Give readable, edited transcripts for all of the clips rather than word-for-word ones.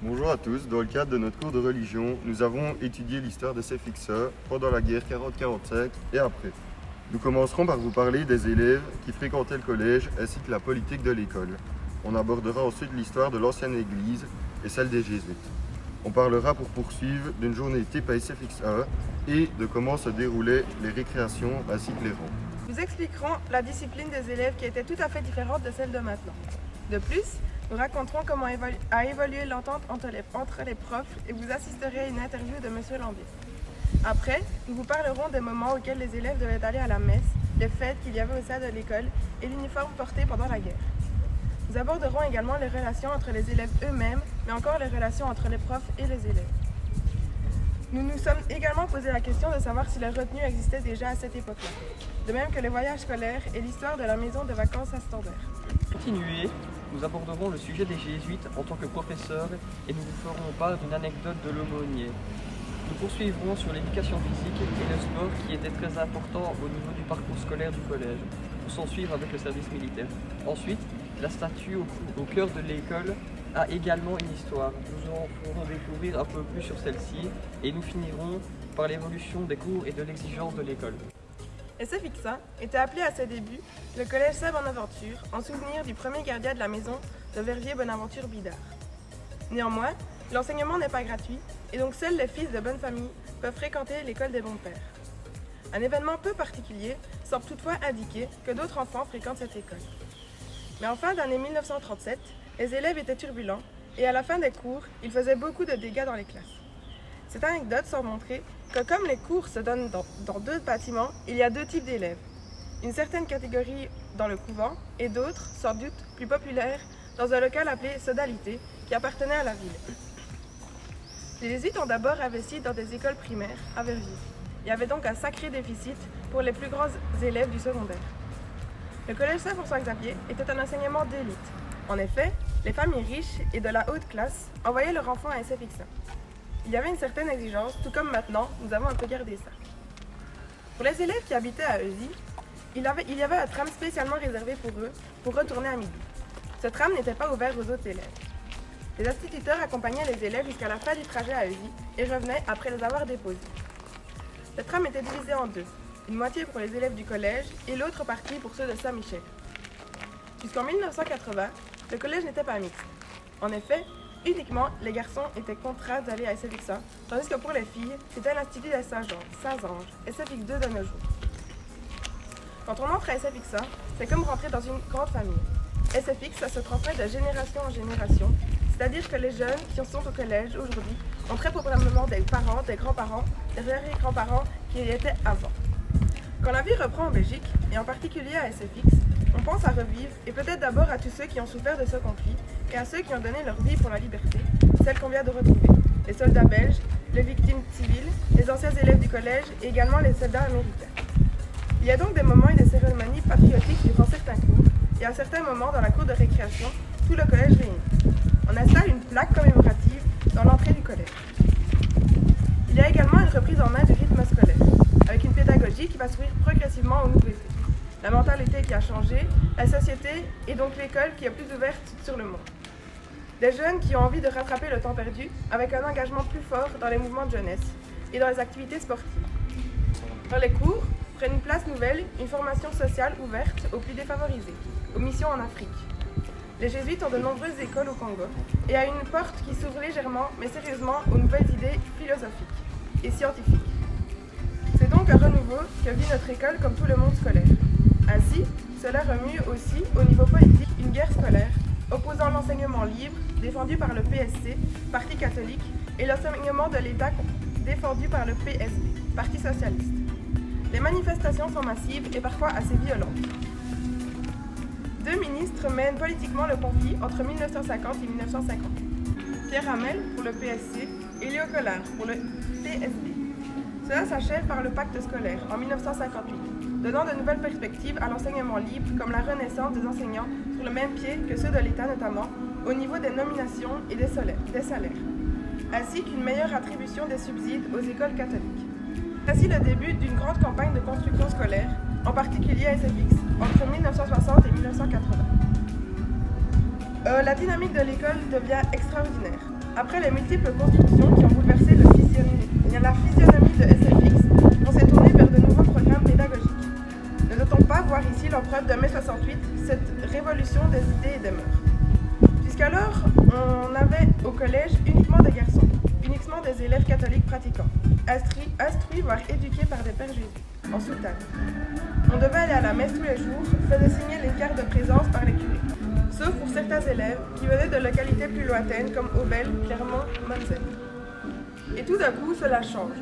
Bonjour à tous, dans le cadre de notre cours de religion, nous avons étudié l'histoire de SFXA pendant la guerre 40-45 et après. Nous commencerons par vous parler des élèves qui fréquentaient le collège ainsi que la politique de l'école. On abordera ensuite l'histoire de l'ancienne église et celle des jésuites. On parlera pour poursuivre d'une journée type à SFXA et de comment se déroulaient les récréations ainsi que les rangs. Nous expliquerons la discipline des élèves qui était tout à fait différente de celle de maintenant. De plus, nous raconterons comment a évolué l'entente entre les profs et vous assisterez à une interview de M. Lambier. Après, nous vous parlerons des moments auxquels les élèves devaient aller à la messe, les fêtes qu'il y avait au sein de l'école et l'uniforme porté pendant la guerre. Nous aborderons également les relations entre les élèves eux-mêmes, mais encore les relations entre les profs et les élèves. Nous nous sommes également posé la question de savoir si les retenues existaient déjà à cette époque-là, de même que les voyages scolaires et l'histoire de la maison de vacances à Standard. Continuer, nous aborderons le sujet des jésuites en tant que professeurs et nous vous ferons part d'une anecdote de l'aumônier. Nous poursuivrons sur l'éducation physique et le sport qui était très important au niveau du parcours scolaire du collège, pour s'en suivre avec le service militaire. Ensuite, la statue au cœur de l'école a également une histoire. Nous en ferons découvrir un peu plus sur celle-ci et nous finirons par l'évolution des cours et de l'exigence de l'école. SFXA était appelé à ses débuts le collège Saint-Bonaventure en souvenir du premier gardien de la maison de Verviers Bonaventure Bidard. Néanmoins, l'enseignement n'est pas gratuit et donc seuls les fils de bonne famille peuvent fréquenter l'école des bons pères. Un événement peu particulier semble toutefois indiquer que d'autres enfants fréquentent cette école. Mais en fin d'année 1937, les élèves étaient turbulents et à la fin des cours, ils faisaient beaucoup de dégâts dans les classes. Cette anecdote semble montrer que comme les cours se donnent dans deux bâtiments, il y a deux types d'élèves. Une certaine catégorie dans le couvent et d'autres, sans doute plus populaires, dans un local appelé Sodalité qui appartenait à la ville. Les jésuites ont d'abord investi dans des écoles primaires à Verviers. Il y avait donc un sacré déficit pour les plus grands élèves du secondaire. Le collège Saint-François-Xavier était un enseignement d'élite. En effet, les familles riches et de la haute classe envoyaient leurs enfants à SFXA. Il y avait une certaine exigence, tout comme maintenant, nous avons un peu gardé ça. Pour les élèves qui habitaient à Euzy, il y avait un tram spécialement réservé pour eux pour retourner à midi. Ce tram n'était pas ouvert aux autres élèves. Les instituteurs accompagnaient les élèves jusqu'à la fin du trajet à Euzy et revenaient après les avoir déposés. Le tram était divisé en deux, une moitié pour les élèves du collège et l'autre partie pour ceux de Saint-Michel. Jusqu'en 1980, le collège n'était pas mixte. En effet, uniquement les garçons étaient contraints d'aller à SFXA, tandis que pour les filles, c'était l'Institut des Saint-Ange, SFX2 de nos jours. Quand on entre à SFXA, c'est comme rentrer dans une grande famille. SFX, ça se transmet de génération en génération, c'est-à-dire que les jeunes qui sont au collège aujourd'hui ont très probablement des parents, des grands-parents, des arrière-grands-parents qui y étaient avant. Quand la vie reprend en Belgique, et en particulier à SFX, on pense à revivre, et peut-être d'abord à tous ceux qui ont souffert de ce conflit, et à ceux qui ont donné leur vie pour la liberté, celle qu'on vient de retrouver, les soldats belges, les victimes civiles, les anciens élèves du collège, et également les soldats américains. Il y a donc des moments et des cérémonies patriotiques durant certains cours, et à certains moments dans la cour de récréation, tout le collège réuni. On installe une plaque commémorative dans l'entrée du collège. Il y a également une reprise en main du rythme scolaire, avec une pédagogie qui va s'ouvrir progressivement aux nouveautés. La mentalité qui a changé, la société et donc l'école qui est plus ouverte sur le monde. Des jeunes qui ont envie de rattraper le temps perdu avec un engagement plus fort dans les mouvements de jeunesse et dans les activités sportives. Dans les cours, prennent une place nouvelle, une formation sociale ouverte aux plus défavorisés, aux missions en Afrique. Les jésuites ont de nombreuses écoles au Congo et a une porte qui s'ouvre légèrement mais sérieusement aux nouvelles idées philosophiques et scientifiques. C'est donc un renouveau que vit notre école comme tout le monde scolaire. Ainsi, cela remue aussi au niveau politique une guerre scolaire opposant l'enseignement libre défendu par le PSC, Parti catholique, et l'enseignement de l'État défendu par le PSB, Parti socialiste. Les manifestations sont massives et parfois assez violentes. Deux ministres mènent politiquement le conflit entre 1950 et 1950. Pierre Hamel pour le PSC et Léo Collard pour le PSB. Cela s'achève par le pacte scolaire en 1958, donnant de nouvelles perspectives à l'enseignement libre comme la renaissance des enseignants sur le même pied que ceux de l'État notamment, au niveau des nominations et des salaires, ainsi qu'une meilleure attribution des subsides aux écoles catholiques. Ainsi le début d'une grande campagne de construction scolaire, en particulier à SFX, entre 1960 et 1980. La dynamique de l'école devient extraordinaire. Après les multiples constructions qui ont bouleversé la physionomie de SFX, on s'est tourné vers de nouveaux programmes pédagogiques. Ne doit-on pas voir ici l'empreinte de mai 68, cette révolution des idées et des mœurs? Jusqu'alors, on avait au collège uniquement des garçons, uniquement des élèves catholiques pratiquants, instruits voire éduqués par des pères jésuites, en soutane. On devait aller à la messe tous les jours, faisait signer les cartes de présence par les curés, sauf pour certains élèves qui venaient de localités plus lointaines comme Aubel, Clermont, Monzel. Et tout d'un coup, cela change.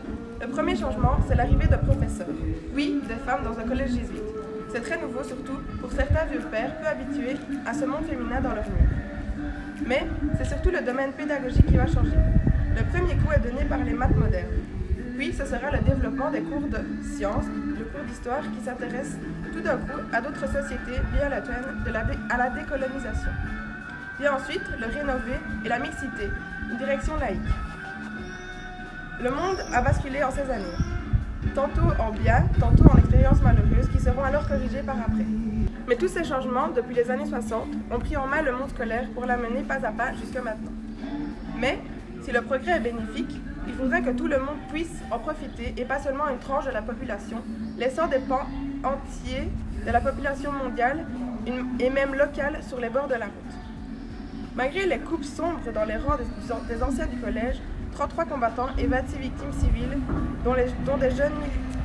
Le premier changement, c'est l'arrivée de professeurs. Oui, des femmes dans un collège jésuite. C'est très nouveau, surtout pour certains vieux pères peu habitués à ce monde féminin dans leur mur. Mais c'est surtout le domaine pédagogique qui va changer. Le premier coup est donné par les maths modernes. Puis ce sera le développement des cours de sciences, le cours d'histoire qui s'intéresse tout d'un coup à d'autres sociétés liées à la décolonisation. Vient ensuite le rénové et la mixité, une direction laïque. Le monde a basculé en ces années, tantôt en bien, tantôt en expériences malheureuses qui seront alors corrigées par après. Mais tous ces changements, depuis les années 60, ont pris en main le monde scolaire pour l'amener pas à pas jusque maintenant. Mais, si le progrès est bénéfique, il faudrait que tout le monde puisse en profiter et pas seulement une tranche de la population, laissant des pans entiers de la population mondiale et même locale sur les bords de la route. Malgré les coupes sombres dans les rangs des anciens du collège, 33 combattants et 26 victimes civiles, dont des jeunes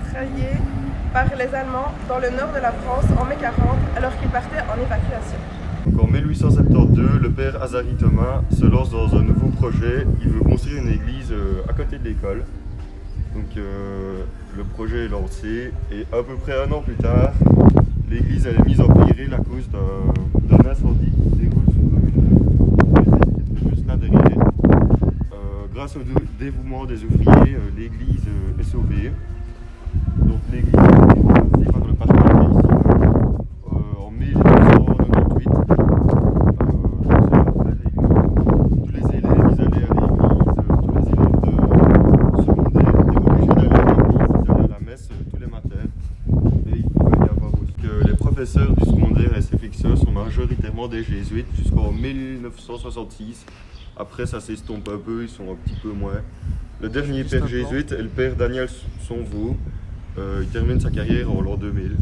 mitraillés par les Allemands dans le nord de la France en mai 40 alors qu'ils partaient en évacuation. Donc en 1872, le père Azari Thomas se lance dans un nouveau projet. Il veut construire une église à côté de l'école. Donc le projet est lancé et à peu près un an plus tard, l'église elle est mise en péril à cause d'un incendie qui déroule sur une qui est juste là derrière. Grâce au dévouement des ouvriers, l'église est sauvée. Donc l'église a été remplacée par le parc ici. En 1898, tous les élèves ils allaient à l'église, tous les élèves de secondaire étaient obligés d'aller à l'église, ils allaient à la messe tous les matins. Et il pouvait y avoir aussi que les professeurs du secondaire SFXE sont majoritairement des jésuites jusqu'en 1966. Après, ça s'estompe un peu, ils sont un petit peu moins. Le dernier père jésuite est le père Daniel Sonvaux. Il termine sa carrière en l'an 2000.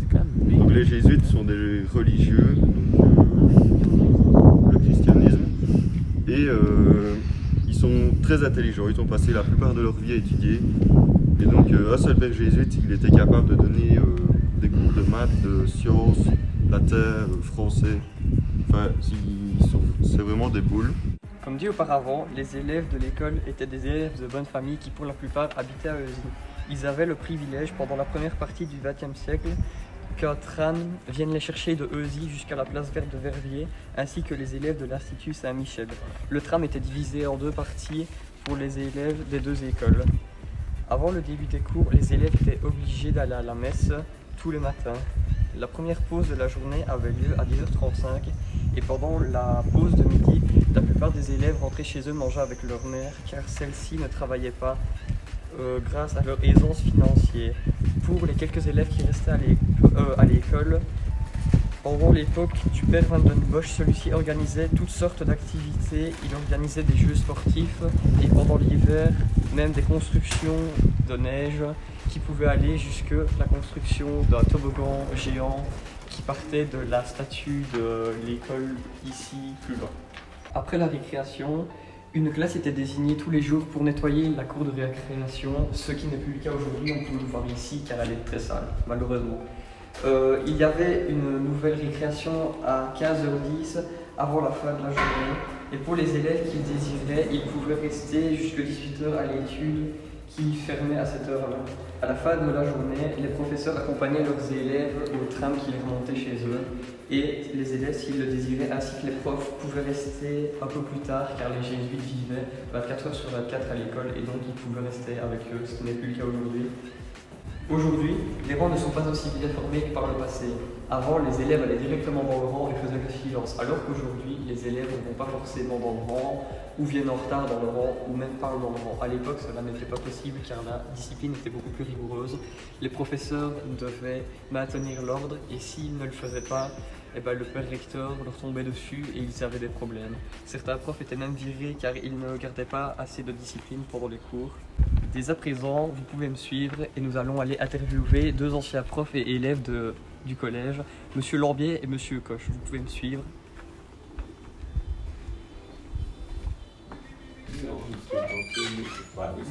Donc les jésuites sont des religieux, donc, le christianisme. Et ils sont très intelligents, ils ont passé la plupart de leur vie à étudier. Et donc un seul père jésuite, il était capable de donner des cours de maths, de sciences, latin, français. Enfin, c'est vraiment des boules. Comme dit auparavant, les élèves de l'école étaient des élèves de bonne famille qui pour la plupart habitaient à Eusy. Ils avaient le privilège pendant la première partie du XXe siècle qu'un tram vienne les chercher de Eusy jusqu'à la place verte de Verviers, ainsi que les élèves de l'Institut Saint-Michel. Le tram était divisé en deux parties pour les élèves des deux écoles. Avant le début des cours, les élèves étaient obligés d'aller à la messe tous les matins. La première pause de la journée avait lieu à 10h35 et pendant la pause de midi, la plupart des élèves rentraient chez eux manger avec leur mère car celle-ci ne travaillait pas grâce à leur aisance financière. Pour les quelques élèves qui restaient à l'école, pendant l'époque du père Van den Bosch, celui-ci organisait toutes sortes d'activités. Il organisait des jeux sportifs et pendant l'hiver, même des constructions de neige qui pouvaient aller jusque la construction d'un toboggan géant qui partait de la statue de l'école ici plus loin. Après la récréation, une classe était désignée tous les jours pour nettoyer la cour de récréation, ce qui n'est plus le cas aujourd'hui, on peut le voir ici car elle est très sale, malheureusement. Il y avait une nouvelle récréation à 15h10 avant la fin de la journée et pour les élèves qui le désiraient, ils pouvaient rester jusqu'à 18h à l'étude qui fermait à cette heure-là. À la fin de la journée, les professeurs accompagnaient leurs élèves au tram qui les remontait chez eux et les élèves, s'ils le désiraient, ainsi que les profs, pouvaient rester un peu plus tard car les jésuites vivaient 24h sur 24 à l'école et donc ils pouvaient rester avec eux, ce qui n'est plus le cas aujourd'hui. Aujourd'hui, les rangs ne sont pas aussi bien formés que par le passé. Avant, les élèves allaient directement dans le rang et faisaient le silence, alors qu'aujourd'hui, les élèves ne vont pas forcément dans le rang, ou viennent en retard dans le rang, ou même parlent dans le rang. À l'époque, cela n'était pas possible car la discipline était beaucoup plus rigoureuse. Les professeurs devaient maintenir l'ordre et s'ils ne le faisaient pas, et ben, le père recteur leur tombait dessus et ils avaient des problèmes. Certains profs étaient même virés car ils ne gardaient pas assez de discipline pendant les cours. Dès à présent, vous pouvez me suivre et nous allons aller interviewer deux anciens profs et élèves du collège, Monsieur Lambier et Monsieur Coche. Vous pouvez me suivre.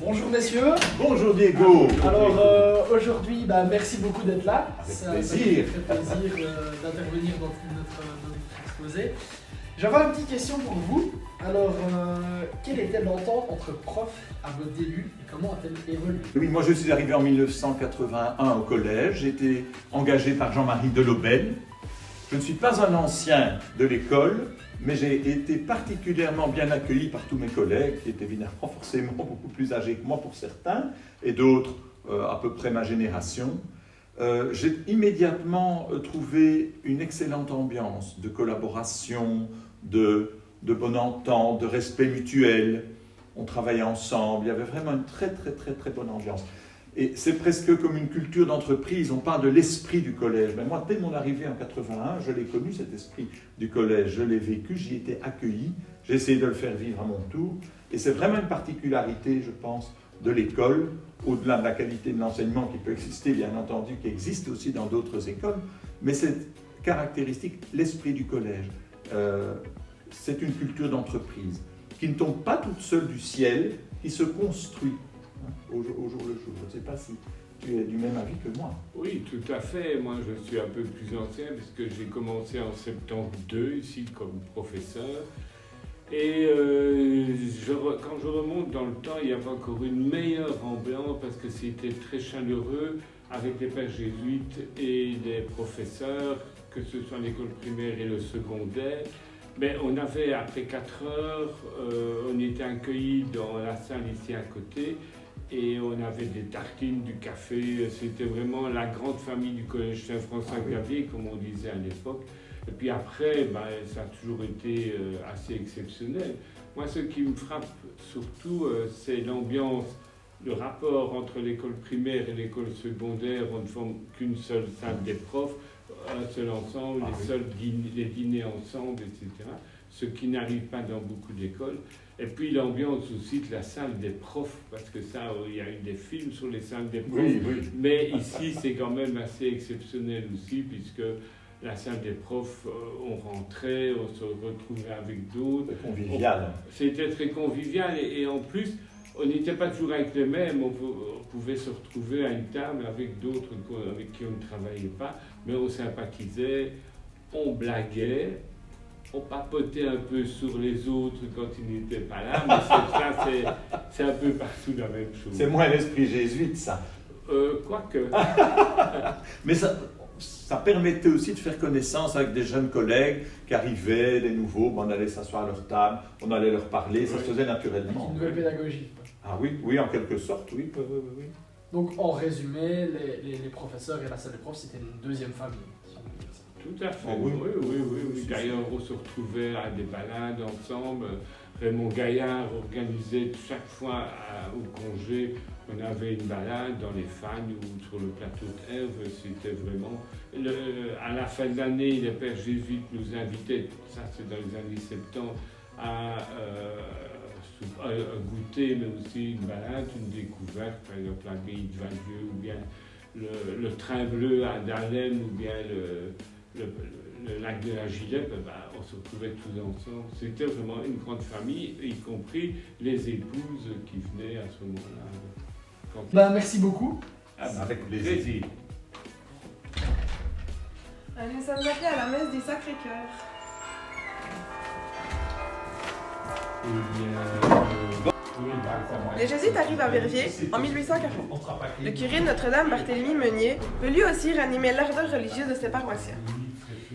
Bonjour messieurs. Bonjour Diego. Alors aujourd'hui, merci beaucoup d'être là. Avec plaisir. Ça fait plaisir d'intervenir dans notre exposé. J'avais une petite question pour vous. Alors, quelle était l'entente entre profs à votre début et comment a-t-elle évolué? Oui, moi je suis arrivé en 1981 au collège. J'ai été engagé par Jean-Marie Delobel. Je ne suis pas un ancien de l'école, mais j'ai été particulièrement bien accueilli par tous mes collègues, qui étaient évidemment forcément beaucoup plus âgés que moi pour certains, et d'autres à peu près ma génération. J'ai immédiatement trouvé une excellente ambiance de collaboration, de bonne entente, de respect mutuel. On travaillait ensemble, il y avait vraiment une très bonne ambiance. Et c'est presque comme une culture d'entreprise, on parle de l'esprit du collège. Mais moi, dès mon arrivée en 81, je l'ai connu, cet esprit du collège, je l'ai vécu, j'y étais accueilli, j'ai essayé de le faire vivre à mon tour. Et c'est vraiment une particularité, je pense, de l'école, au-delà de la qualité de l'enseignement qui peut exister, bien entendu, qui existe aussi dans d'autres écoles, mais cette caractéristique, l'esprit du collège, c'est une culture d'entreprise qui ne tombe pas toute seule du ciel, qui se construit au jour le jour. Je ne sais pas si tu es du même avis que moi. Oui, tout à fait. Moi, je suis un peu plus ancien puisque j'ai commencé en 72 ici comme professeur. Et quand je remonte dans le temps, il y avait encore une meilleure ambiance parce que c'était très chaleureux avec les pères jésuites et les professeurs, que ce soit l'école primaire et le secondaire. Mais on avait, après 4 heures, on était accueillis dans la salle ici à côté et on avait des tartines, du café. C'était vraiment la grande famille du collège Saint-François-Xavier, comme on disait à l'époque. Et puis après, ça a toujours été assez exceptionnel. Moi, ce qui me frappe surtout, c'est l'ambiance, le rapport entre l'école primaire et l'école secondaire. On ne forme qu'une seule salle des profs, un seul ensemble, les dîners ensemble, etc. Ce qui n'arrive pas dans beaucoup d'écoles. Et puis l'ambiance aussi de la salle des profs, parce que ça, il y a eu des films sur les salles des profs. Oui. Mais ici, c'est quand même assez exceptionnel aussi, puisque la salle des profs, on rentrait, on se retrouvait avec d'autres. C'est convivial. C'était très convivial et en plus, on n'était pas toujours avec les mêmes, on pouvait se retrouver à une table avec d'autres avec qui on ne travaillait pas, mais on sympathisait, on blaguait, on papotait un peu sur les autres quand ils n'étaient pas là, mais c'est un peu partout la même chose. C'est moins l'esprit jésuite, ça. Quoique. Mais ça permettait aussi de faire connaissance avec des jeunes collègues qui arrivaient, des nouveaux, on allait s'asseoir à leur table, on allait leur parler, ça se faisait naturellement. Une nouvelle pédagogie. Ah oui, en quelque sorte, oui. Donc en résumé, les professeurs et la salle des profs, c'était une deuxième famille. Si on peut dire ça. Tout à fait, Oh, oui. oui. D'ailleurs, on se retrouvait à des balades ensemble. Raymond Gaillard organisait chaque fois au congé, on avait une balade dans les Fagnes ou sur le plateau de Herve. C'était vraiment... à la fin de l'année, les pères jésuites nous invitaient, ça c'est dans les années 70, à goûter, mais aussi une balade, une découverte, par exemple l'abbaye de Valdieu, ou bien le train bleu à Dahlem, ou bien le lac de la Gilette. On se retrouvait tous ensemble. C'était vraiment une grande famille, y compris les épouses qui venaient à ce moment-là. Merci beaucoup. Avec plaisir. Nous sommes appelés à la messe du Sacré-Cœur. Les jésuites arrivent à Verviers en 1840. Le curé de Notre-Dame, Barthélemy Meunier, veut lui aussi ranimer l'ardeur religieuse de ses paroissiens.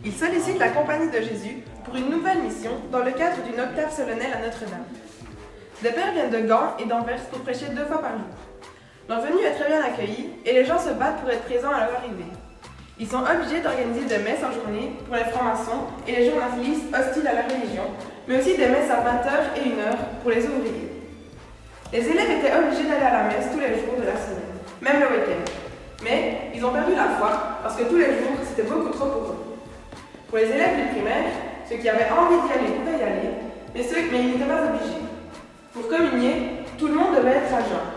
Il sollicite la Compagnie de Jésus pour une nouvelle mission dans le cadre d'une octave solennelle à Notre-Dame. Des pères viennent de Gand et d'Anvers pour prêcher 2 fois par jour. Leur venue est très bien accueillie et les gens se battent pour être présents à leur arrivée. Ils sont obligés d'organiser des messes en journée pour les francs-maçons et les journalistes hostiles à la religion, mais aussi des messes à 20h et 1h pour les ouvriers. Les élèves étaient obligés d'aller à la messe tous les jours de la semaine, même le week-end. Mais ils ont perdu la foi parce que tous les jours, c'était beaucoup trop pour eux. Pour les élèves du primaire, ceux qui avaient envie d'y aller pouvaient y aller, mais ils n'étaient pas obligés. Pour communier, tout le monde devait être à jeun.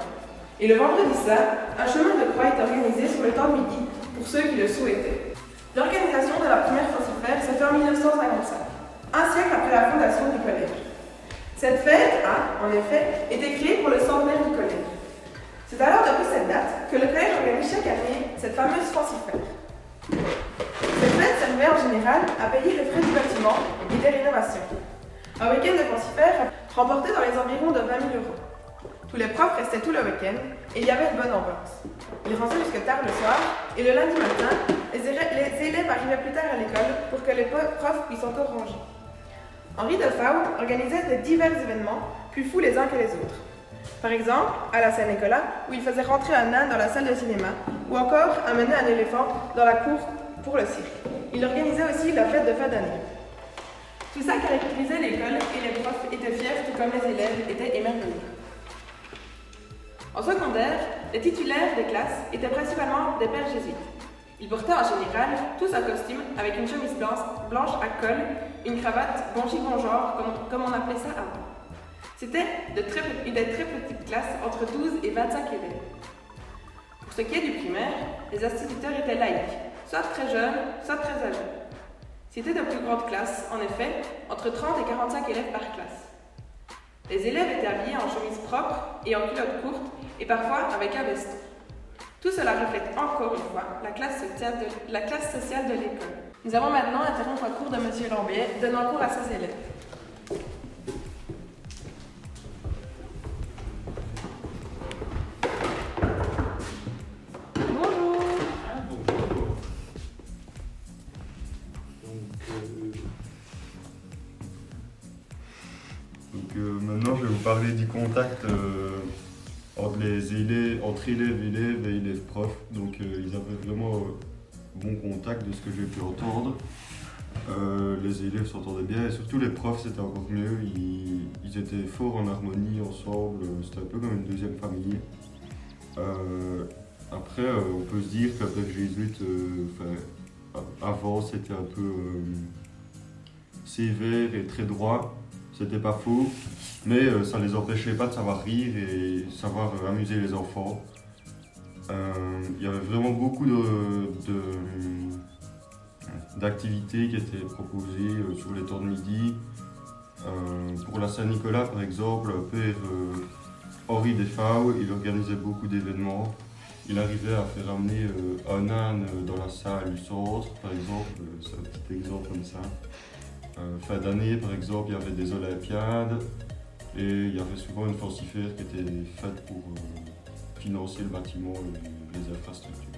Et le vendredi saint, un chemin de croix est organisé sur le temps de midi pour ceux qui le souhaitaient. L'organisation de la première Francifère s'est faite en 1955, un siècle après la fondation du collège. Cette fête a, en effet, été créée pour le centenaire du collège. C'est alors depuis cette date que le collège organise chaque année cette fameuse Francifère. Cette fête servait en général à payer les frais du bâtiment et des rénovations. Un week-end de Francifère remportait dans les environs de 20 000 €. Tous les profs restaient tout le week-end et il y avait de bonne ambiance. Ils rentraient jusque tard le soir et le lundi matin, les élèves arrivaient plus tard à l'école pour que les profs puissent encore ranger. Henri Defau organisait de divers événements, plus fous les uns que les autres. Par exemple, à la Saint-Nicolas, où il faisait rentrer un âne dans la salle de cinéma, ou encore amener un éléphant dans la cour pour le cirque. Il organisait aussi la fête de fin d'année. Tout ça caractérisait l'école et les profs étaient fiers, tout comme les élèves étaient émerveillés. En secondaire, les titulaires des classes étaient principalement des pères jésuites. Ils portaient en général tous un costume avec une chemise blanche à col, une cravate bon chic bon genre, comme on appelait ça avant. C'était des très petites classes, entre 12 et 25 élèves. Pour ce qui est du primaire, les instituteurs étaient laïcs, soit très jeunes, soit très âgés. C'était de plus grandes classes, en effet, entre 30 et 45 élèves par classe. Les élèves étaient habillés en chemise propre et en culotte courte, et parfois avec un veston. Tout cela reflète encore une fois la classe sociale de l'école. Nous allons maintenant interrompre un cours de M. Lambier, donnant cours à ses élèves. Bonjour. Ah, bonjour. Maintenant, je vais vous parler du contact entre élèves et élèves profs. Donc, ils avaient vraiment bon contact de ce que j'ai pu entendre. Les élèves s'entendaient bien et surtout les profs, c'était encore mieux. Ils étaient forts en harmonie ensemble. C'était un peu comme une deuxième famille. Après, on peut se dire qu'avec jésuite, avant, c'était un peu sévère et très droit. C'était pas faux, mais ça les empêchait pas de savoir rire et savoir amuser les enfants. Il y avait vraiment beaucoup d'activités qui étaient proposées sur les temps de midi. Pour la Saint-Nicolas, par exemple, père Henri Defau, il organisait beaucoup d'événements. Il arrivait à faire amener un âne dans la salle du centre, par exemple. C'est un petit exemple comme ça. Fin d'année, par exemple, il y avait des olympiades et il y avait souvent une Francifère qui était faite pour financer le bâtiment et les infrastructures.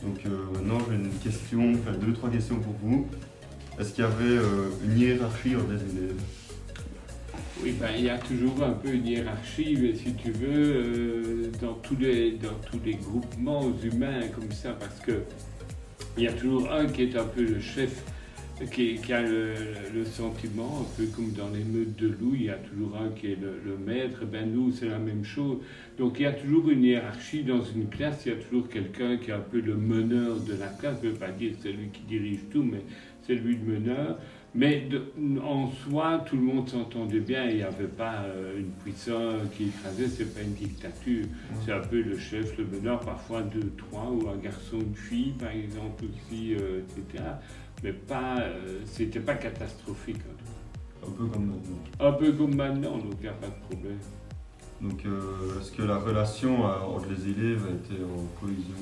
Donc maintenant, j'ai une question, deux, trois questions pour vous. Est-ce qu'il y avait une hiérarchie entre les élèves? Oui, il y a toujours un peu une hiérarchie, mais si tu veux, dans tous les groupements humains comme ça, parce que il y a toujours un qui est un peu le chef, qui a le sentiment, un peu comme dans les meutes de loups, il y a toujours un qui est le maître. Ben nous, c'est la même chose. Donc il y a toujours une hiérarchie dans une classe, il y a toujours quelqu'un qui est un peu le meneur de la classe. Je ne veux pas dire c'est lui qui dirige tout, mais c'est lui le meneur. Mais en soi, tout le monde s'entendait bien, il n'y avait pas une puissance qui écrasait, c'est pas une dictature. C'est un peu le chef, le meneur, parfois deux, trois, ou un garçon, une fille, par exemple, aussi, etc. Mais c'était pas catastrophique. En tout cas. Un peu comme maintenant. Un peu comme maintenant, donc il n'y a pas de problème. Donc, est-ce que la relation entre les élèves était en cohésion?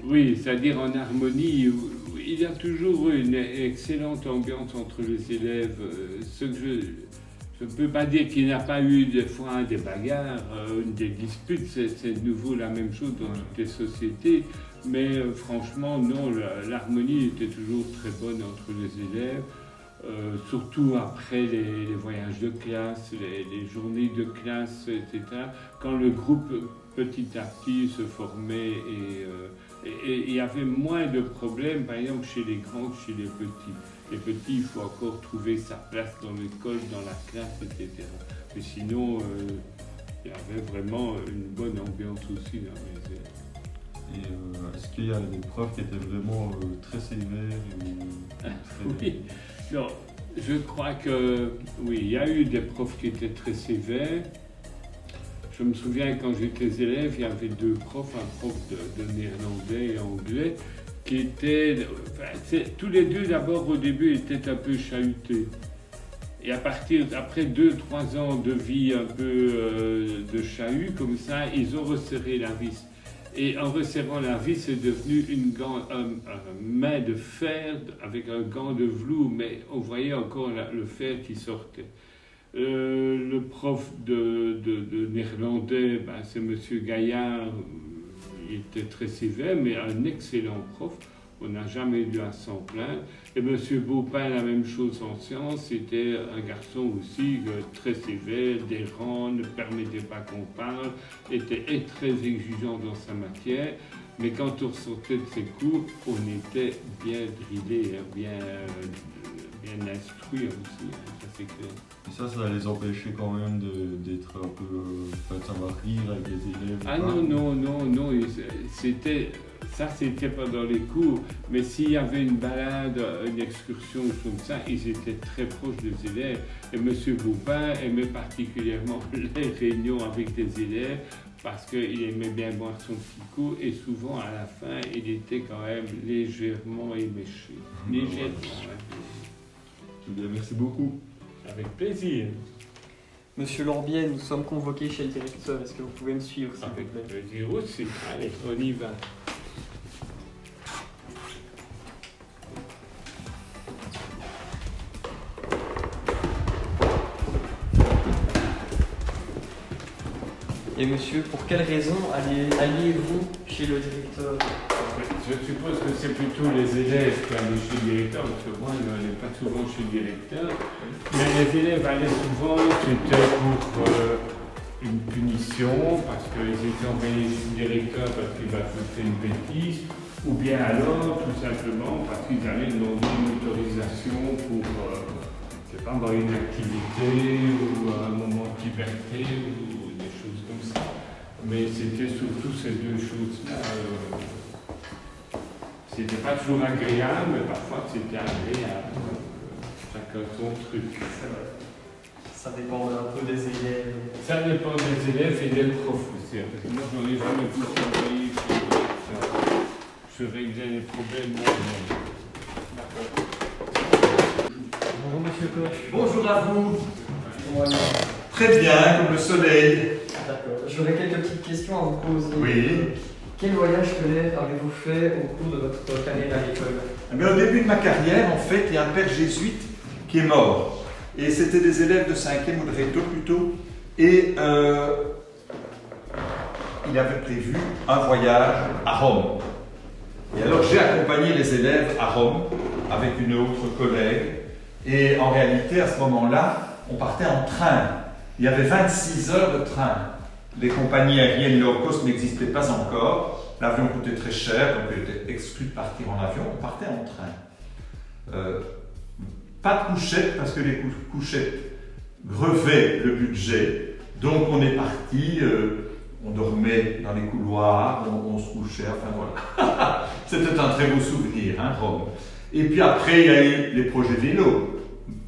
Oui, c'est-à-dire en harmonie. Il y a toujours une excellente ambiance entre les élèves. Ce que je ne peux pas dire qu'il n'y a pas eu des fois des bagarres, des disputes, c'est de nouveau la même chose dans toutes les sociétés. Mais franchement, non, l'harmonie était toujours très bonne entre les élèves. Surtout après les voyages de classe, les journées de classe, etc. Quand le groupe petit à petit se formait et il y avait moins de problèmes, par exemple chez les grands que chez les petits. Les petits, il faut encore trouver sa place dans l'école, dans la classe, etc. Mais sinon, il y avait vraiment une bonne ambiance aussi dans les élèves. Et est-ce qu'il y a des profs qui étaient vraiment très sévères Oui, non, je crois que oui, il y a eu des profs qui étaient très sévères. Je me souviens quand j'étais élève, il y avait deux profs, un prof de néerlandais et anglais, qui étaient, tous les deux d'abord au début étaient un peu chahutés. Et après 2-3 ans de vie un peu de chahut, comme ça, ils ont resserré la vis. Et en resserrant la vis, c'est devenu une main de fer avec un gant de velours, mais on voyait encore le fer qui sortait. Le prof de néerlandais, c'est M. Gaillard, il était très sévère, mais un excellent prof. On n'a jamais dû à s'en plaindre. Et M. Beaupin, la même chose en sciences, c'était un garçon aussi très sévère, dérangeant, ne permettait pas qu'on parle, était très exigeant dans sa matière. Mais quand on sortait de ses cours, on était bien drillé, bien instruit aussi, ça c'est clair. Et ça les empêchait quand même d'être un peu... de savoir rire avec les élèves. Ah non, c'était pendant les cours, mais s'il y avait une balade, une excursion comme ça, ils étaient très proches des élèves. Et M. Beaupin aimait particulièrement les réunions avec des élèves parce qu'il aimait bien boire son petit coup et souvent à la fin, il était quand même légèrement éméché. Légèrement. Bien, merci beaucoup. Avec plaisir. Monsieur Lorbier, nous sommes convoqués chez le directeur. Est-ce que vous pouvez me suivre, s'il vous Avec plaît? plaisir aussi. Allez, on y va. Et monsieur, pour quelle raison alliez-vous chez le directeur? Je suppose que c'est plutôt les élèves qui allaient chez le directeur, parce que moi, je n'allais pas souvent chez le directeur. Mais les élèves allaient souvent, c'était pour une punition, parce qu'ils étaient envoyés chez le directeur parce qu'il va faire une bêtise, ou bien alors, tout simplement, parce qu'ils allaient demander une autorisation pour, je sais pas, une activité, ou un moment de liberté, ou des choses comme ça. Mais c'était surtout ces deux choses-là. C'était pas toujours agréable, mais parfois c'était agréable. Chacun son truc. Ça dépend un peu des élèves. Ça dépend des élèves et des profs aussi. Parce que moi, j'en ai jamais pu travailler chez le directeur. Je réglais les problèmes moi-même. Bonjour monsieur Koch. Bonjour à vous. Voilà. Très bien, comme le soleil. D'accord. J'aurais quelques petites questions à vous poser. Oui. Quel voyage scolaire avez-vous fait au cours de votre carrière à l'école? Mais au début de ma carrière, en fait, il y a un père jésuite qui est mort. Et c'était des élèves de 5e ou de Réto plutôt. Et il avait prévu un voyage à Rome. Et alors j'ai accompagné les élèves à Rome avec une autre collègue. Et en réalité, à ce moment-là, on partait en train. Il y avait 26 heures de train. Les compagnies aériennes low cost n'existaient pas encore. L'avion coûtait très cher, donc il était exclu de partir en avion. On partait en train. Pas de couchettes, parce que les couchettes grevaient le budget. Donc on est parti, on dormait dans les couloirs, on se couchait, enfin voilà. C'était un très beau souvenir, hein, Rome. Et puis après, il y a eu les projets vélo.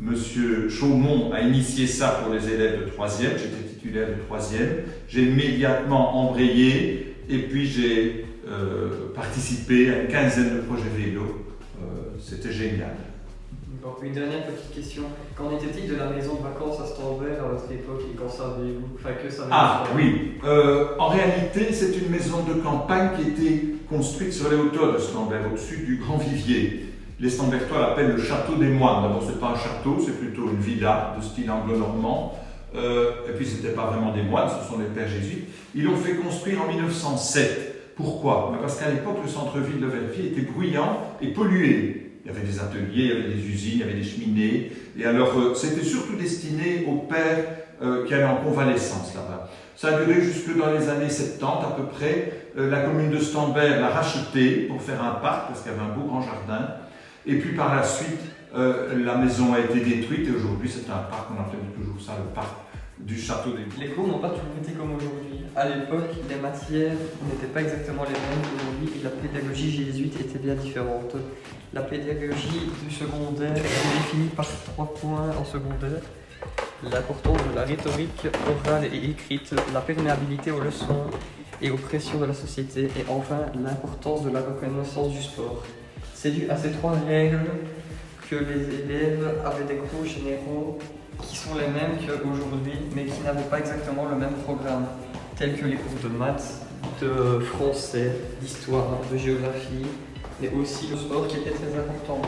Monsieur Chaumont a initié ça pour les élèves de 3e, j'étais titulaire de 3e. J'ai immédiatement embrayé et puis j'ai participé à une quinzaine de projets vélo. C'était génial. Bon, une dernière petite question. Qu'en était-il de la maison de vacances à Stambert à votre époque et qu'en savez-vous? Enfin, que savez-vous? Ah oui, en réalité c'est une maison de campagne qui était construite sur les hauteurs de Stambert, au-dessus du Grand Vivier. Les Stambertois l'appellent le château des moines. D'abord, ce n'est pas un château, c'est plutôt une villa de style anglo-normand. Et puis, ce n'était pas vraiment des moines, ce sont des pères jésuites. Ils l'ont fait construire en 1907. Pourquoi? Parce qu'à l'époque, le centre-ville de Verviers était bruyant et pollué. Il y avait des ateliers, il y avait des usines, il y avait des cheminées. Et alors, c'était surtout destiné aux pères qui allaient en convalescence là-bas. Ça a duré jusque dans les années 70 à peu près. La commune de Stambert l'a racheté pour faire un parc, parce qu'il y avait un beau grand jardin. Et puis par la suite, la maison a été détruite et aujourd'hui c'est un parc, on appelle toujours ça le parc du château des Bois. Les cours n'ont pas toujours été comme aujourd'hui. À l'époque, les matières n'étaient pas exactement les mêmes qu'aujourd'hui et la pédagogie jésuite était bien différente. La pédagogie du secondaire est définie par 3 points en secondaire. L'importance de la rhétorique orale et écrite, la perméabilité aux leçons et aux pressions de la société et enfin l'importance de la reconnaissance du sport. C'est dû à ces 3 règles que les élèves avaient des cours généraux qui sont les mêmes qu'aujourd'hui, mais qui n'avaient pas exactement le même programme, tels que les cours de maths, de français, d'histoire, de géographie, mais aussi le sport qui était très important.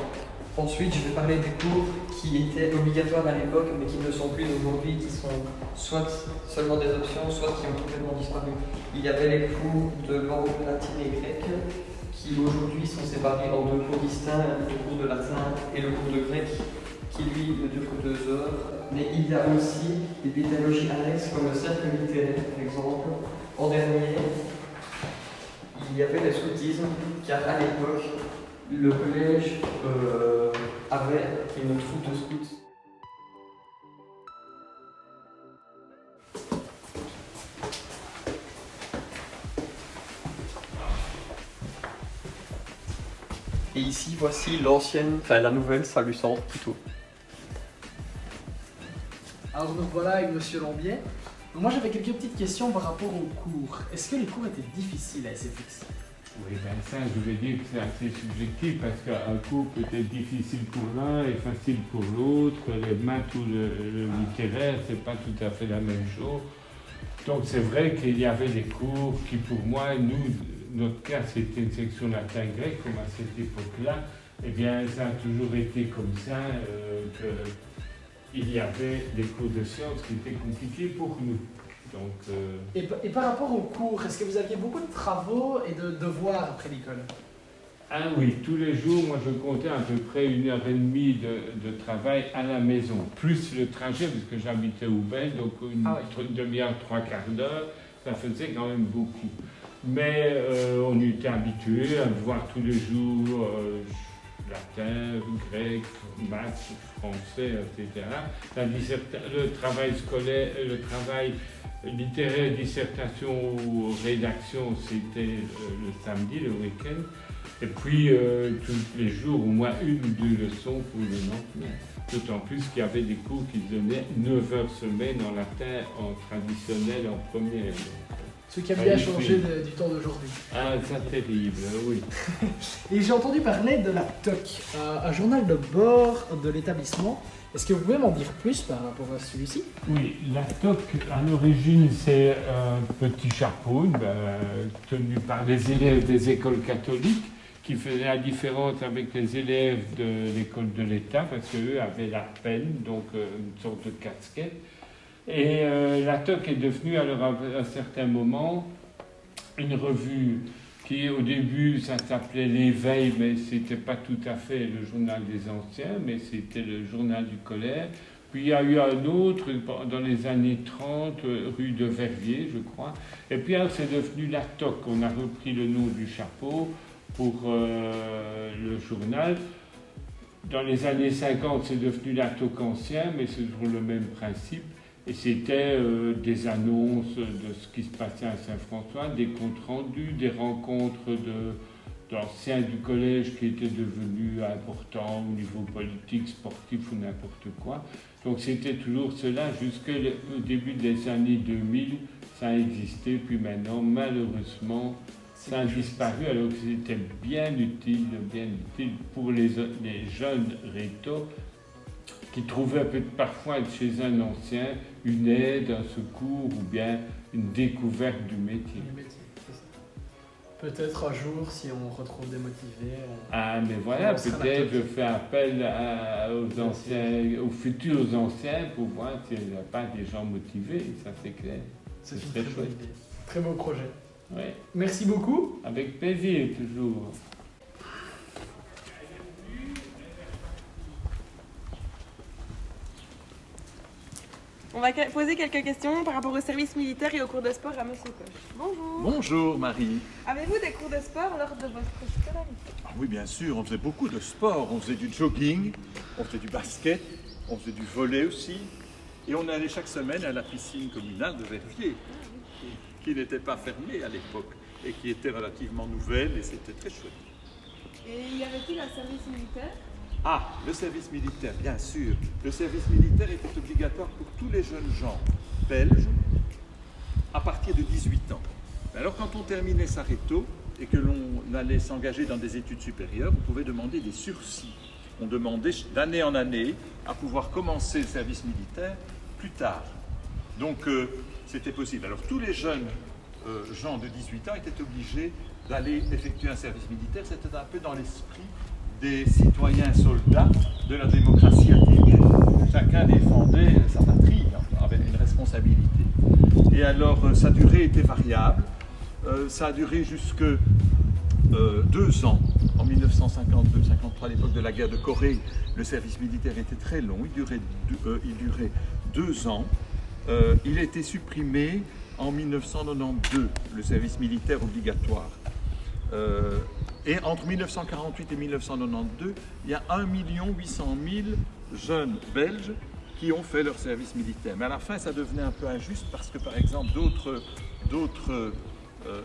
Ensuite, je vais parler des cours qui étaient obligatoires à l'époque, mais qui ne sont plus aujourd'hui, qui sont soit seulement des options, soit qui ont complètement disparu. Il y avait les cours de langue latine et grecque, qui aujourd'hui sont séparés en 2 cours distincts, le cours de latin et le cours de grec, qui lui ne dure que 2 heures. Mais il y a aussi des pédagogies annexes comme le cercle littéraire, par exemple. En dernier, il y avait le scoutisme, car à l'époque, le collège avait une troupe de scouts. Et ici, voici la nouvelle salut centre plutôt. Alors nous voilà avec Monsieur Lambier. Donc moi j'avais quelques petites questions par rapport aux cours. Est-ce que les cours étaient difficiles à SFX? Oui, ben ça, je vais dire que c'est assez subjectif parce qu'un cours peut être difficile pour l'un et facile pour l'autre. Les maths ou le littéraire, c'est pas tout à fait la même chose. Donc c'est vrai qu'il y avait des cours qui, pour moi, notre cas, c'était une section latin-grec, comme à cette époque-là. Eh bien, ça a toujours été comme ça, qu'il y avait des cours de sciences qui étaient compliqués pour nous. Donc, Et par rapport aux cours, est-ce que vous aviez beaucoup de travaux et de devoirs après l'école? ah oui, tous les jours, moi je comptais à peu près 1h30 de travail à la maison, plus le trajet, parce que j'habitais au Bel, donc une demi-heure, 3 quarts d'heure, ça faisait quand même beaucoup. Mais on était habitués à voir tous les jours latin, grec, maths, français, etc. Le travail scolaire, le travail littéraire, dissertation ou rédaction, c'était le samedi, le week-end. Et puis, tous les jours, au moins 1 ou 2 leçons pour le lendemain. D'autant plus qu'il y avait des cours qui donnaient 9 heures semaine en latin, en traditionnel, en première. Ce qui a bien changé du temps d'aujourd'hui. Ah, c'est terrible, oui. Et j'ai entendu parler de la TOC, un journal de bord de l'établissement. Est-ce que vous pouvez m'en dire plus par rapport à celui-ci? Oui, la TOC, à l'origine, c'est un petit chapeau tenu par les élèves des écoles catholiques qui faisait la différence avec les élèves de l'école de l'État parce qu'eux avaient la peine, donc une sorte de casquette. Et la TOC est devenue, alors à un certain moment, une revue qui, au début, ça s'appelait L'Éveil, mais c'était pas tout à fait le journal des anciens, mais c'était le journal du collège. Puis il y a eu un autre dans les années 30, rue de Verviers, je crois. Et puis alors, c'est devenu la TOC. On a repris le nom du chapeau pour le journal. Dans les années 50, c'est devenu la TOC ancien, mais c'est toujours le même principe. Et c'était des annonces de ce qui se passait à Saint-François, des comptes rendus, des rencontres d'anciens du collège qui étaient devenus importants au niveau politique, sportif ou n'importe quoi. Donc c'était toujours cela jusqu'au début des années 2000, ça a existé, puis maintenant malheureusement ça a disparu alors que c'était bien utile pour les jeunes rétos qui trouvaient parfois chez un ancien une aide, un secours ou bien une découverte du métier. Peut-être un jour, si on retrouve des motivés. Ah, mais voilà, peut-être je fais appel aux futurs anciens pour voir s'il n'y a pas des gens motivés, ça c'est clair. C'est une très bonne idée. Très beau projet. Oui. Merci beaucoup. Avec plaisir, toujours. On va poser quelques questions par rapport au service militaire et aux cours de sport à Monsieur Coche. Bonjour. Bonjour Marie. Avez-vous des cours de sport lors de votre scolarité? Ah oui, bien sûr, on faisait beaucoup de sport. On faisait du jogging, on faisait du basket, on faisait du volley aussi. Et on allait chaque semaine à la piscine communale de Verviers, qui n'était pas fermée à l'époque et qui était relativement nouvelle, et c'était très chouette. Et y avait-il un service militaire? Ah, le service militaire, bien sûr. Le service militaire était obligatoire pour tous les jeunes gens belges à partir de 18 ans. Mais alors quand on terminait sa réto et que l'on allait s'engager dans des études supérieures, on pouvait demander des sursis. On demandait d'année en année à pouvoir commencer le service militaire plus tard. Donc c'était possible. Alors tous les jeunes gens de 18 ans étaient obligés d'aller effectuer un service militaire. C'était un peu dans l'esprit des citoyens soldats de la démocratie athénienne. Chacun défendait sa patrie avec une responsabilité. Et alors sa durée était variable. Ça a duré jusque 2 ans. En 1952-53, à l'époque de la guerre de Corée, le service militaire était très long. Il durait 2 ans. Il a été supprimé en 1992, le service militaire obligatoire. Et entre 1948 et 1992, il y a 1 800 000 jeunes belges qui ont fait leur service militaire. Mais à la fin, ça devenait un peu injuste parce que, par exemple, d'autres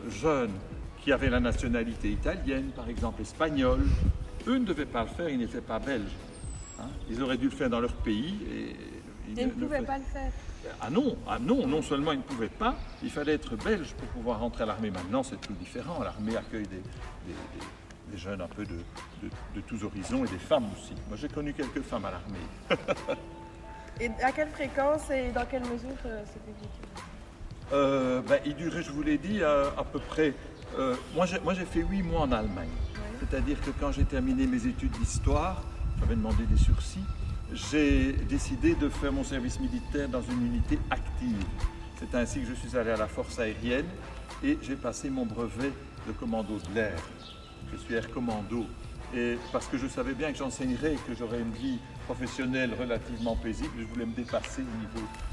jeunes qui avaient la nationalité italienne, par exemple espagnole, eux ne devaient pas le faire, ils n'étaient pas belges. Hein. Ils auraient dû le faire dans leur pays. Et ils ne pouvaient pas le faire. Ah non, non seulement ils ne pouvaient pas, il fallait être belge pour pouvoir rentrer à l'armée. Maintenant, c'est tout différent. L'armée accueille des jeunes un peu de tous horizons et des femmes aussi. Moi, j'ai connu quelques femmes à l'armée. Et à quelle fréquence et dans quelle mesure c'était vécu? Il durait, je vous l'ai dit, à peu près... moi, j'ai fait 8 mois en Allemagne. Ouais. C'est-à-dire que quand j'ai terminé mes études d'histoire, j'avais demandé des sursis, j'ai décidé de faire mon service militaire dans une unité active. C'est ainsi que je suis allé à la force aérienne et j'ai passé mon brevet de commando de l'air. Je suis air commando. Et parce que je savais bien que j'enseignerais et que j'aurais une vie professionnelle relativement paisible, je voulais me dépasser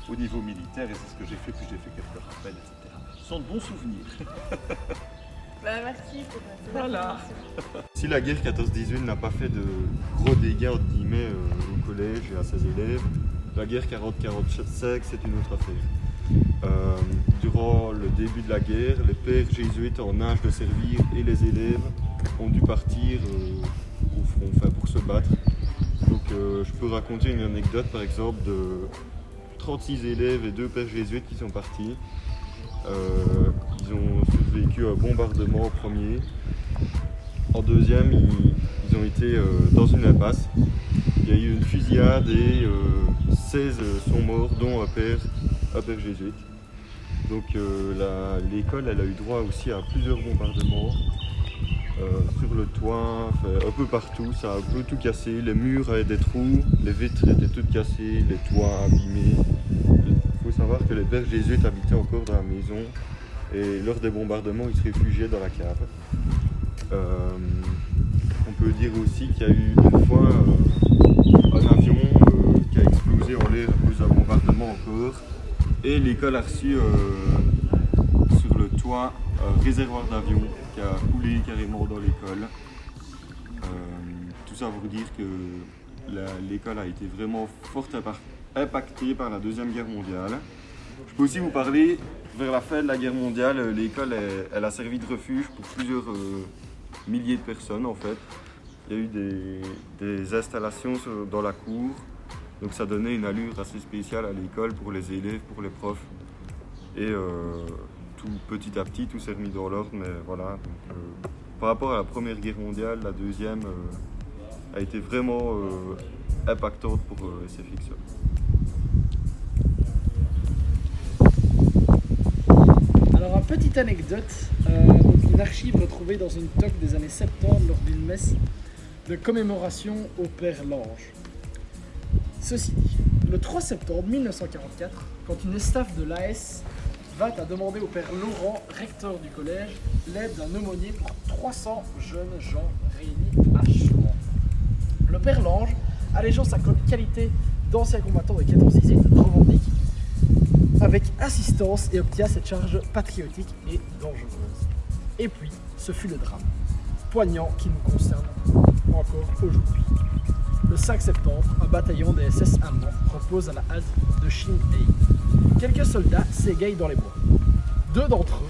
au niveau militaire et c'est ce que j'ai fait, puis j'ai fait quelques rappels, etc. Ce sont de bons souvenirs. Merci pour voilà. Si la guerre 14-18 n'a pas fait de gros dégâts entre guillemets, au collège et à ses élèves, la guerre 40-45 c'est une autre affaire. Durant le début de la guerre, les pères jésuites en âge de servir et les élèves ont dû partir au front, pour se battre. Donc je peux raconter une anecdote par exemple de 36 élèves et 2 pères jésuites qui sont partis. Ils ont survécu un bombardement au premier. En deuxième, ils ont été dans une impasse. Il y a eu une fusillade et 16 sont morts, dont un père jésuite. Donc l'école elle a eu droit aussi à plusieurs bombardements sur le toit, un peu partout, ça a un peu tout cassé. Les murs avaient des trous, les vitres étaient toutes cassées, les toits abîmés. Il faut savoir que les pères jésuites habitaient encore dans la maison et lors des bombardements ils se réfugiaient dans la cave. On peut dire aussi qu'il y a eu une fois un avion qui a explosé en l'air à cause d'un bombardement encore et l'école a reçu sur le toit un réservoir d'avion qui a coulé carrément dans l'école. Tout ça pour dire que l'école a été vraiment fort impactée par la Deuxième Guerre mondiale. Je peux aussi vous parler, vers la fin de la guerre mondiale, l'école elle a servi de refuge pour plusieurs milliers de personnes en fait. Il y a eu des installations dans la cour, donc ça donnait une allure assez spéciale à l'école pour les élèves, pour les profs. Et tout petit à petit, tout s'est remis dans l'ordre, mais voilà. Donc, par rapport à la Première Guerre mondiale, la deuxième a été vraiment impactante pour SFXE. Alors, une petite anecdote, une archive retrouvée dans une toque des années 70 lors d'une messe de commémoration au Père Lange. Ceci dit, le 3 septembre 1944, quand une staff de l'AS va à demander au Père Laurent, recteur du collège, l'aide d'un aumônier pour 300 jeunes gens réunis à Chouan. Le Père Lange, allégeant sa qualité d'ancien combattant de 14-18, revendique avec insistance et obtient cette charge patriotique et dangereuse. Et puis, ce fut le drame, poignant qui nous concerne encore aujourd'hui. le 5 septembre, un bataillon des SS allemands repose à la halte de Shin-Ei. Quelques soldats s'égayent dans les bois. 2 d'entre eux,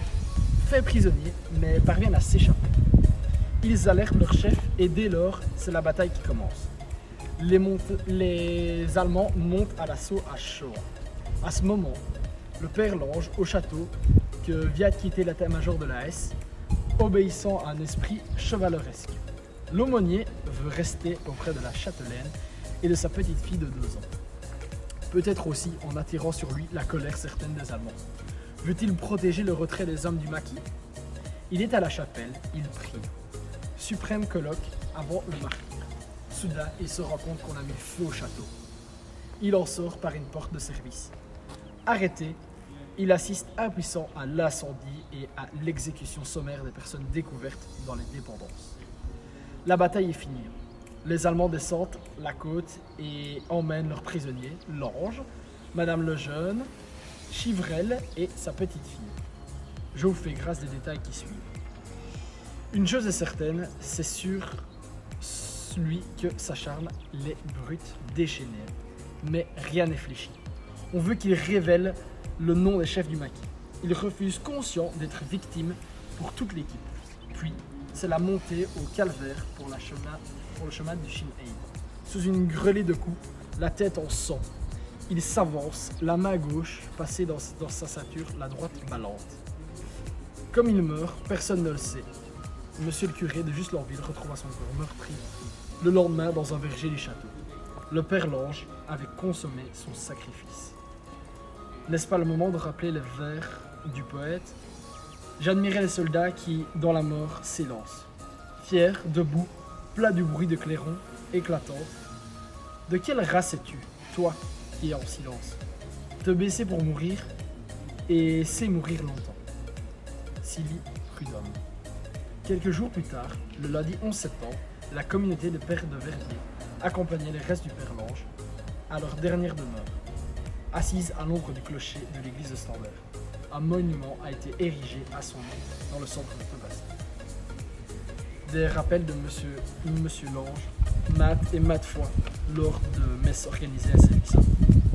faits prisonniers, mais parviennent à s'échapper. Ils alertent leur chef et dès lors, c'est la bataille qui commence. Les Allemands montent à l'assaut à Shoah. À ce moment, le père Lange, au château, que vient de quitter l'état-major de la S, obéissant à un esprit chevaleresque. L'aumônier veut rester auprès de la châtelaine et de sa petite fille de 2 ans. Peut-être aussi en attirant sur lui la colère certaine des Allemands. Veut-il protéger le retrait des hommes du maquis? Il est à la chapelle, il prie. Suprême colloque avant le martyr. Soudain, il se rend compte qu'on a mis feu au château. Il en sort par une porte de service. Arrêté, il assiste impuissant à l'incendie et à l'exécution sommaire des personnes découvertes dans les dépendances. La bataille est finie. Les Allemands descendent la côte et emmènent leurs prisonniers, Lange, Madame Lejeune, Chivrel et sa petite fille. Je vous fais grâce des détails qui suivent. Une chose est certaine, c'est sur celui que s'acharnent les brutes déchaînées. Mais rien n'est fléchi. On veut qu'il révèle le nom des chefs du maquis. Il refuse conscient d'être victime pour toute l'équipe. Puis, c'est la montée au calvaire pour le chemin du Shin-Ei. Sous une grêlée de coups, la tête en sang, il s'avance, la main gauche passée dans sa ceinture, la droite ballante. Comme il meurt, personne ne le sait. Monsieur le curé de Juste-Lorville retrouva son corps meurtri le lendemain dans un verger du château. Le père Lange avait consommé son sacrifice. N'est-ce pas le moment de rappeler les vers du poète? J'admirais les soldats qui, dans la mort, s'élancent. Fiers, debout, plat du bruit de clairon, éclatant. De quelle race es-tu, toi, qui es en silence? Te baisser pour mourir, et c'est mourir longtemps. Silly Prudhomme. Quelques jours plus tard, le lundi 11 septembre, la communauté de pères de Verviers accompagnait les restes du père Lange à leur dernière demeure, assise à l'ombre du clocher de l'église de Stambert. Un monument a été érigé à son nom dans le centre de Tobassi. Des rappels de Monsieur Lange, maintes et maintes fois, lors de messes organisées à Saint-Vicent.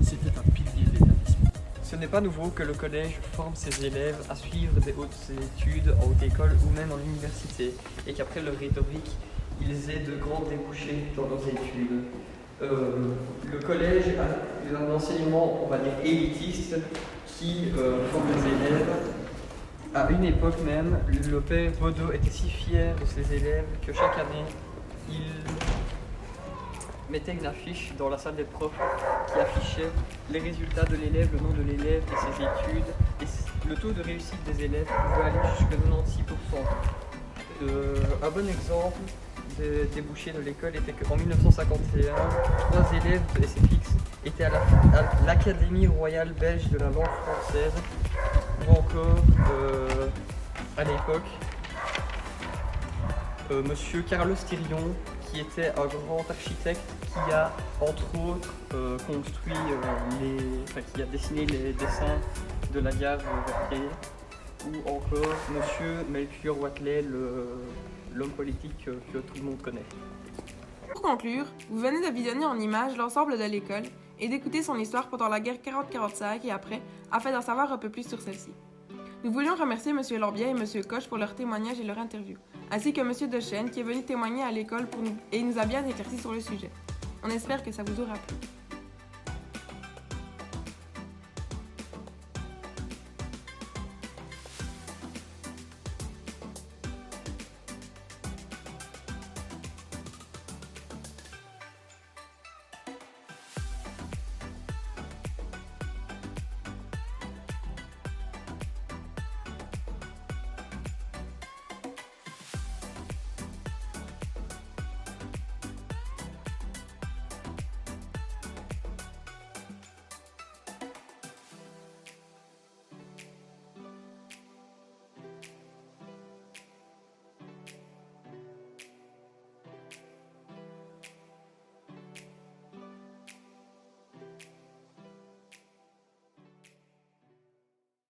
C'était un pilier de l'établissement. Ce n'est pas nouveau que le collège forme ses élèves à suivre des hautes études en haute école ou même en université, et qu'après leur rhétorique, ils aient de grands débouchés dans leurs études. Le collège a un enseignement, on va dire, élitiste qui forme les élèves. À une époque même, le père Baudot était si fier de ses élèves que chaque année, il mettait une affiche dans la salle des profs qui affichait les résultats de l'élève, le nom de l'élève et ses études. Et le taux de réussite des élèves pouvait aller jusqu'à 96%. Un bon exemple des débouchés de l'école était qu'en 1951, 3 élèves de SFX étaient à l'Académie royale belge de la langue française, ou encore à l'époque, Monsieur Carlos Thirion, qui était un grand architecte qui a entre autres construit qui a dessiné les dessins de la gare Verviers, ou encore Monsieur Melchior Watley, l'homme politique que tout le monde connaît. Pour conclure, vous venez de visionner en images l'ensemble de l'école et d'écouter son histoire pendant la guerre 40-45 et après, afin d'en savoir un peu plus sur celle-ci. Nous voulions remercier M. Lorbier et M. Coche pour leur témoignage et leur interview, ainsi que M. Dechaine qui est venu témoigner à l'école et nous a bien éclairci sur le sujet. On espère que ça vous aura plu.